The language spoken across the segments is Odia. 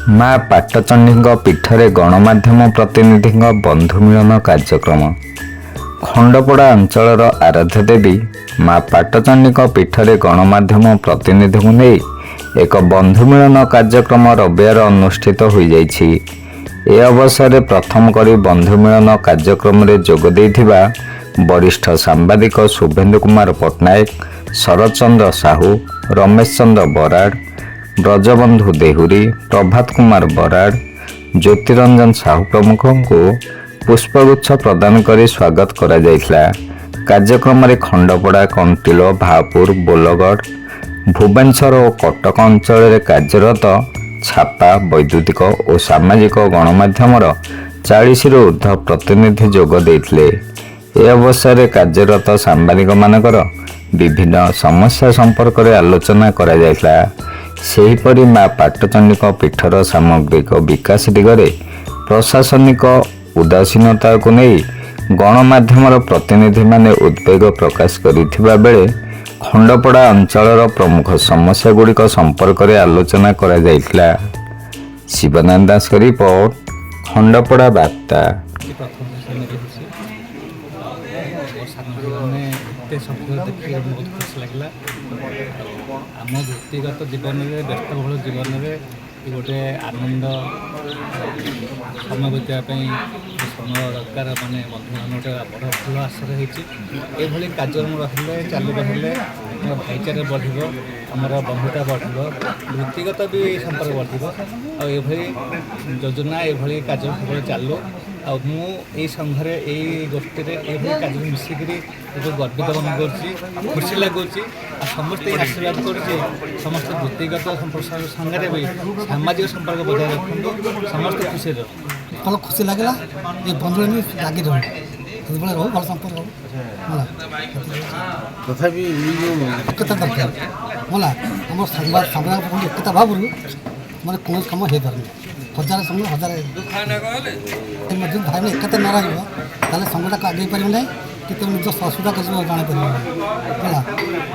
ମା ପାଟଚଣ୍ଡୀଙ୍କ ପୀଠରେ ଗଣମାଧ୍ୟମ ପ୍ରତିନିଧିଙ୍କ ବନ୍ଧୁ ମିଳନ କାର୍ଯ୍ୟକ୍ରମ। ଖଣ୍ଡପଡ଼ା ଅଞ୍ଚଳର ଆରାଧ୍ୟ ଦେବୀ ମା ପାଟଚଣ୍ଡୀଙ୍କ ପୀଠରେ ଗଣମାଧ୍ୟମ ପ୍ରତିନିଧିଙ୍କୁ ନେଇ ଏକ ବନ୍ଧୁ ମିଳନ କାର୍ଯ୍ୟକ୍ରମ ରବିବାର ଅନୁଷ୍ଠିତ ହୋଇଯାଇଛି। ଏ ଅବସରରେ ପ୍ରଥମ କରି ବନ୍ଧୁ ମିଳନ କାର୍ଯ୍ୟକ୍ରମରେ ଯୋଗ ଦେଇଥିବା ବରିଷ୍ଠ ସାମ୍ବାଦିକ ଶୁଭେନ୍ଦୁ କୁମାର ପଟ୍ଟନାୟକ, ଶରତ ଚନ୍ଦ୍ର ସାହୁ, ରମେଶ ଚନ୍ଦ୍ର ବରାଡ଼, ବ୍ରଜବନ୍ଧୁ ଦେହୁରୀ, ପ୍ରଭାତ କୁମାର ବରାଡ଼, ଜ୍ୟୋତିରଞ୍ଜନ ସାହୁ ପ୍ରମୁଖଙ୍କୁ ପୁଷ୍ପଗୁଚ୍ଛ ପ୍ରଦାନ କରି ସ୍ୱାଗତ କରାଯାଇଥିଲା। କାର୍ଯ୍ୟକ୍ରମରେ ଖଣ୍ଡପଡ଼ା, କଣ୍ଟିଲୋ, ଭାପୁର, ବୋଲଗଡ଼, ଭୁବନେଶ୍ୱର ଓ କଟକ ଅଞ୍ଚଳରେ କାର୍ଯ୍ୟରତ ଛାପା, ବୈଦ୍ୟୁତିକ ଓ ସାମାଜିକ ଗଣମାଧ୍ୟମର 40ରୁ ଉର୍ଦ୍ଧ୍ୱ ପ୍ରତିନିଧି ଯୋଗ ଦେଇଥିଲେ। ଏ ଅବସରରେ କାର୍ଯ୍ୟରତ ସାମ୍ବାଦିକମାନଙ୍କର ବିଭିନ୍ନ ସମସ୍ୟା ସମ୍ପର୍କରେ ଆଲୋଚନା କରାଯାଇଥିଲା। ସେହିପରି ମା ପାଟଚଣ୍ଡୀଙ୍କ ପୀଠର ସାମଗ୍ରିକ ବିକାଶ ଦିଗରେ ପ୍ରଶାସନିକ ଉଦାସୀନତାକୁ ନେଇ ଗଣମାଧ୍ୟମର ପ୍ରତିନିଧିମାନେ ଉଦ୍ବେଗ ପ୍ରକାଶ କରିଥିବା ବେଳେ ଖଣ୍ଡପଡ଼ା ଅଞ୍ଚଳର ପ୍ରମୁଖ ସମସ୍ୟାଗୁଡ଼ିକ ସମ୍ପର୍କରେ ଆଲୋଚନା କରାଯାଇଥିଲା। ଶିବନାରାୟଣ ଦାସଙ୍କ ରିପୋର୍ଟ, ଖଣ୍ଡପଡ଼ା ବାର୍ତ୍ତା। ଆମ ବ୍ୟକ୍ତିଗତ ଜୀବନରେ, ବ୍ୟସ୍ତବହୁଳ ଜୀବନରେ ଗୋଟେ ଆନନ୍ଦ ସମୟ ବିତାଇବା ପାଇଁ ସମୟ ଦରକାର। ମାନେ ବନ୍ଧୁମାନେ ଗୋଟେ ବଡ଼ ଭଲ ଆଶରେ ହେଇଛି। ଏଭଳି କାର୍ଯ୍ୟକ୍ରମ ରହିଲେ, ଚାଲୁ ରହିଲେ ଆମର ଭାଇଚାରା ବଢ଼ିବ, ଆମର ବନ୍ଧୁତା ବଢ଼ିବ, ବୃତ୍ତିଗତ ବି ସମ୍ପର୍କ ବଢ଼ିବ। ଆଉ ଏଭଳି ଯୋଜନା, ଏଭଳି କାର୍ଯ୍ୟ ସବୁବେଳେ ଚାଲୁ। ଆଉ ମୁଁ ଏଇ ସଂଘରେ, ଏଇ ଗୋଷ୍ଠୀରେ ଏଇଭଳି କାର୍ଯ୍ୟ ମିଶିକିରି ବହୁତ ଗର୍ବିତ ମନେ କରୁଛି, ଖୁସି ଲାଗୁଛି। ଆଉ ସମସ୍ତେ ଆଶୀର୍ବାଦ କରୁଛି, ସମସ୍ତେ ବୃତ୍ତିଗତ ସମ୍ପର୍କ ସାଙ୍ଗରେ ବି ସାମାଜିକ ସମ୍ପର୍କ ବଜାୟ ରଖନ୍ତୁ, ସମସ୍ତେ ଖୁସିରେ ରହୁ। ଭଲ ଖୁସି ଲାଗିଲା। ଏ ବନ୍ଧୁ ଲାଗି ରହୁ, ସେତେବେଳେ ରହୁ, ଭଲ ସମ୍ପର୍କ ରହୁ। ତଥାପି ଏକତା ଦରକାର ହେଲା। ଆମର ସାମ୍ବାଦିକ ଏକତା ଭାବରୁ ମାନେ କୌଣସି କାମ ହେଇପାରୁନି। ହଜାର ସମୟ ହଜାର ମଧ୍ୟ ଭାଇମାନେ ଏକତା ନ ରହିବ ତାହେଲେ ସଂଘଟାକୁ ଆଗେଇ ପାରିବ ନାହିଁ, କି ତେଣୁ ନିଜ ଅସୁବିଧା କିଛି ଜାଣିପାରିବ ନାହିଁ ହେଲା।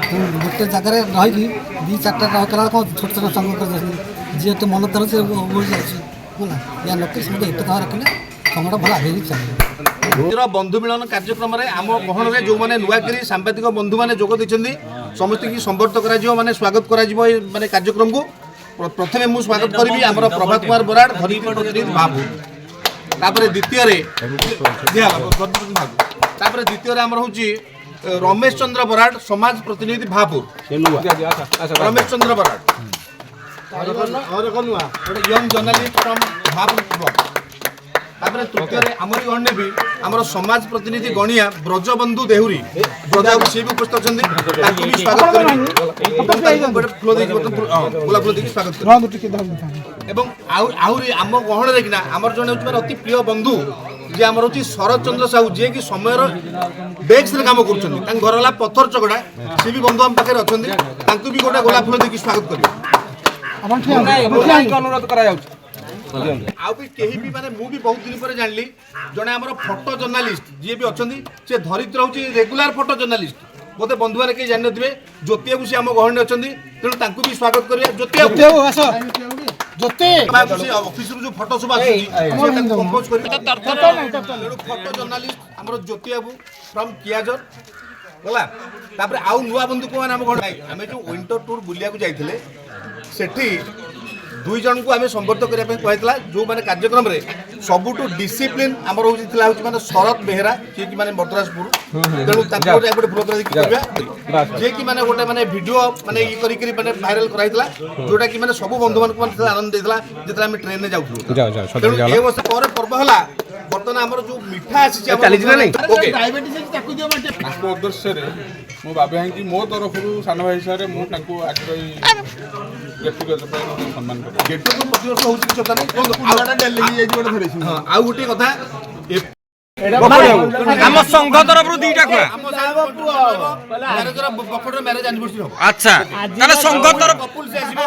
ତେଣୁ ଗୋଟେ ଜାଗାରେ ରହିକି 2-4ଟା ରହିଲା କ'ଣ ଛୋଟ ଛୋଟ ସଂଘ କରିଦେଉଛନ୍ତି। ଯିଏ ଏତେ ମନ ଦେଉଛି ସେ ଓଳି ଯାଉଛି ହେଲା। ଏହା ଲୋକେ ସମସ୍ତେ ଏକତା ରଖିଲେ ସଂଘଟା ଭଲ ଆଗେଇ ଚାଲିବ। ବନ୍ଧୁ ମିଳନ କାର୍ଯ୍ୟକ୍ରମରେ ଆମ ଗହଣରେ ଯେଉଁମାନେ ନୂଆକିରି ସାମ୍ବାଦିକ ବନ୍ଧୁମାନେ ଯୋଗ ଦେଇଛନ୍ତି ସମସ୍ତଙ୍କୁ ସମ୍ବର୍ଦ୍ଧିତ କରାଯିବ, ମାନେ ସ୍ୱାଗତ କରାଯିବ ଏ ମାନେ କାର୍ଯ୍ୟକ୍ରମକୁ। ପ୍ରଥମେ ମୁଁ ସ୍ୱାଗତ କରିବି ଆମର ପ୍ରଭାତ କୁମାର ବରାଡ଼, ଧରିତ୍ରୀ ପ୍ରତିନିଧି ଭାବୁ। ତାପରେ ଦ୍ୱିତୀୟରେ ଆମର ହେଉଛି ରମେଶ ଚନ୍ଦ୍ର ବରାଡ଼, ସମାଜ ପ୍ରତିନିଧି Bhapur. Ramesh Chandra Barad young journalist from Bhapur block. ତାପରେ ତୃତୀୟରେ ଆମରି ଗଣରେ ବି ଆମର ସମାଜ ପ୍ରତିନିଧି ଗଣିଆ ବ୍ରଜବନ୍ଧୁ ଦେହୁରୀ, ବ୍ରଜବାବୁ ସିଏ ବି ଉପସ୍ଥିତ ଅଛନ୍ତି, ତାଙ୍କୁ ବି ସ୍ୱାଗତ କରିବି। ଏବଂ ଆହୁରି ଆମ ଗହଣରେ କିନା ଆମର ଜଣେ ହେଉଛି ଅତି ପ୍ରିୟ ବନ୍ଧୁ, ଯିଏ ଆମର ହେଉଛି ଶରତ ଚନ୍ଦ୍ର ସାହୁ, ଯିଏକି ସମୟର ଡେସ୍କରେ କାମ କରୁଛନ୍ତି। ତାଙ୍କ ଘର ହେଲା ପଥର ଚକଡ଼ା, ସିଏ ବି ବନ୍ଧୁ ଆମ ପାଖରେ ଅଛନ୍ତି, ତାଙ୍କୁ ବି ଗୋଟେ ଗୋଲାପ ଫୁଲ ଦେଇକି ସ୍ୱାଗତ କରିବେ। ଅନୁରୋଧ କରାଯାଉଛି। ଆଉ ବି କେହି ବି ମାନେ ମୁଁ ବି ବହୁତ ଦିନ ପରେ ଜାଣିଲି ଜଣେ ଆମର ଫଟୋ ଜର୍ଣ୍ଣାଲିଷ୍ଟ ଯିଏ ବି ଅଛନ୍ତି, ସେ ଧରିତ୍ରୀ ହେଉଛି ରେଗୁଲାର ଫଟୋ ଜର୍ଣ୍ଣାଲିଷ୍ଟ। ବୋଧେ ବନ୍ଧୁମାନେ କେହି ଜାଣିନଥିବେ, ଜ୍ୟୋତି ବାବୁ ସେ ଆମ ଗହଣରେ ଅଛନ୍ତି, ତେଣୁ ତାଙ୍କୁ ବି ସ୍ୱାଗତ କରିବା। ଜ୍ୟୋତି ବାବୁ ଅଫିସରୁ ଯୋଉ ଫଟୋ ସବୁ ଆସୁଛି କମ୍ପୋଜ କରି ଫଟୋ ଜର୍ଣ୍ଣାଲିଷ୍ଟ ଆମର ଜ୍ୟୋତି ବାବୁ ଫ୍ରମ୍ କିଆଜର ହେଲା। ତାପରେ ଆଉ ନୂଆ ବନ୍ଧୁ କୋଉମାନେ ଆମ ଘର, ଆମେ ଯୋଉ ୱିଣ୍ଟର ଟୁର୍ ବୁଲିବାକୁ ଯାଇଥିଲେ ସେଠି 2 ଜଣଙ୍କୁ ଆମେ ସମ୍ବର୍ଦ୍ଧିତ କରିବା ପାଇଁ କୁହାଯାଇଥିଲା। ଯେଉଁମାନେ କାର୍ଯ୍ୟକ୍ରମରେ ସବୁଠୁ ଡିସିପ୍ଲିନ୍ ଆମର ଥିଲା ହେଉଛି ମାନେ ଶରତ ବେହେରା, ଯିଏକି ମାନେ ମଦ୍ରାସପୁର। ତେଣୁ ତାଙ୍କୁ ଗୋଟେ ଫୁଲ ଦେଇକି କରିବା, ଯିଏକି ମାନେ ଗୋଟେ ମାନେ ଭିଡ଼ିଓ ମାନେ ଇଏ କରିକି ମାନେ ଭାଇରାଲ କରାଯାଇଥିଲା, ଯେଉଁଟାକି ମାନେ ସବୁ ବନ୍ଧୁମାନଙ୍କୁ ମାନେ ଆନନ୍ଦ ଦେଇଥିଲା ଯେତେବେଳେ ଆମେ ଟ୍ରେନରେ ଯାଉଥିଲୁ। ତେଣୁ ଏ ବର୍ଷ ପରେ ପର୍ବ ହେଲା, ବର୍ତ୍ତମାନ ଆମର ଯୋଉ ମିଠା ଆସିଛି ଉଦ୍ଦେଶ୍ୟରେ ମୁଁ ବାବା ଭାଇକି ମୋ ତରଫରୁ ସାନ ଭାଇ ହିସାବରେ ମୁଁ ତାଙ୍କୁ ଆଜିର ବ୍ୟକ୍ତିଗତ ପାଇଁ ସମ୍ମାନ କରେ। ପ୍ରତିବର୍ଷ ହେଉଛି କିଛି କଥା ନାହିଁ। ଆଉ ଗୋଟିଏ କଥା, ଆମ ସଂଘ ତରଫରୁ 2ଟା କୁଆ। ବକଟର ମ୍ୟାରେଜ ଆନିଭର୍ସରୀ ହବ। ଆଚ୍ଛା, ତାହେଲେ ସଂଘ ତରଫ ଆସିବ।